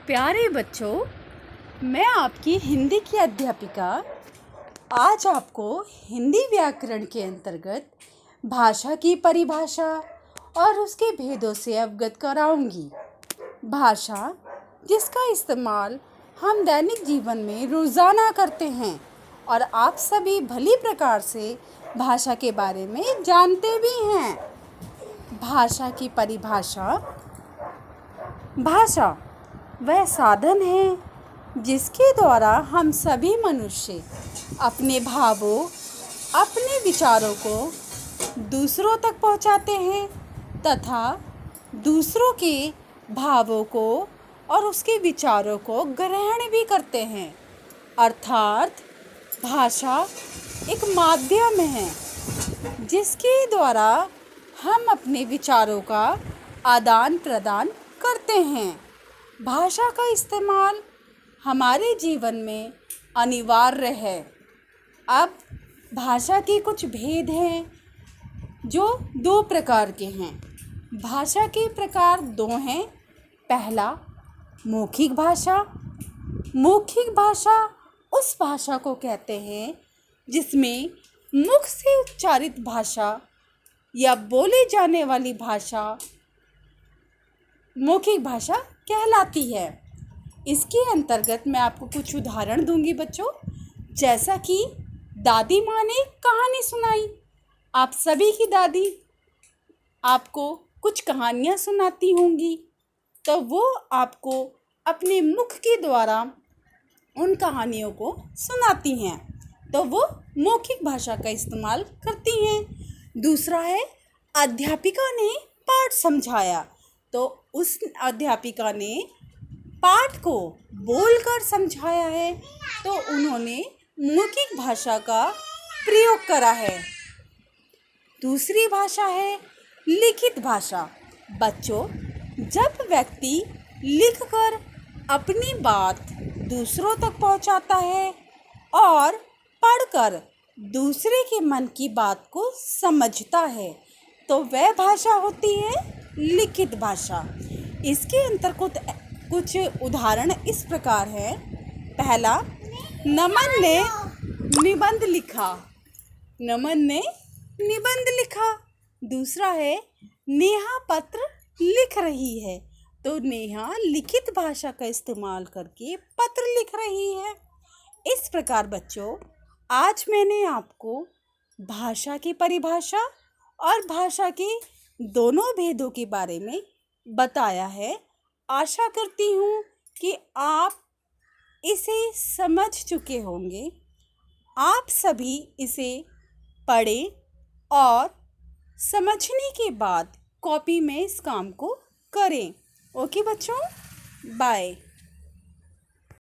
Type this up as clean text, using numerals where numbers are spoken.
प्यारे बच्चों, मैं आपकी हिंदी की अध्यापिका आज आपको हिंदी व्याकरण के अंतर्गत भाषा की परिभाषा और उसके भेदों से अवगत कराऊंगी। भाषा जिसका इस्तेमाल हम दैनिक जीवन में रोज़ाना करते हैं और आप सभी भली प्रकार से भाषा के बारे में जानते भी हैं। भाषा की परिभाषा। भाषा वह साधन है जिसके द्वारा हम सभी मनुष्य अपने भावों, अपने विचारों को दूसरों तक पहुंचाते हैं तथा दूसरों के भावों को और उसके विचारों को ग्रहण भी करते हैं। अर्थात भाषा एक माध्यम है जिसके द्वारा हम अपने विचारों का आदान प्रदान करते हैं। भाषा का इस्तेमाल हमारे जीवन में अनिवार्य है। अब भाषा के कुछ भेद हैं जो दो प्रकार के हैं। भाषा के प्रकार दो हैं। पहला, मौखिक भाषा। मौखिक भाषा उस भाषा को कहते हैं जिसमें मुख से उच्चारित भाषा या बोले जाने वाली भाषा मौखिक भाषा कहलाती है। इसके अंतर्गत मैं आपको कुछ उदाहरण दूंगी बच्चों, जैसा कि दादी माँ ने कहानी सुनाई। आप सभी की दादी आपको कुछ कहानियाँ सुनाती होंगी, तो वो आपको अपने मुख के द्वारा उन कहानियों को सुनाती हैं, तो वो मौखिक भाषा का इस्तेमाल करती हैं। दूसरा है, अध्यापिका ने पाठ समझाया, तो उस अध्यापिका ने पाठ को बोलकर समझाया है, तो उन्होंने मौखिक भाषा का प्रयोग करा है। दूसरी भाषा है लिखित भाषा। बच्चों, जब व्यक्ति लिखकर अपनी बात दूसरों तक पहुंचाता है और पढ़कर दूसरे के मन की बात को समझता है, तो वह भाषा होती है लिखित भाषा। इसके अंतर्गत कुछ उदाहरण इस प्रकार है। पहला, नमन ने निबंध लिखा। नमन ने निबंध लिखा। दूसरा है, नेहा पत्र लिख रही है, तो नेहा लिखित भाषा का इस्तेमाल करके पत्र लिख रही है। इस प्रकार बच्चों, आज मैंने आपको भाषा की परिभाषा और भाषा के दोनों भेदों के बारे में बताया है। आशा करती हूँ कि आप इसे समझ चुके होंगे। आप सभी इसे पढ़ें और समझने के बाद कॉपी में इस काम को करें। ओके बच्चों, बाय।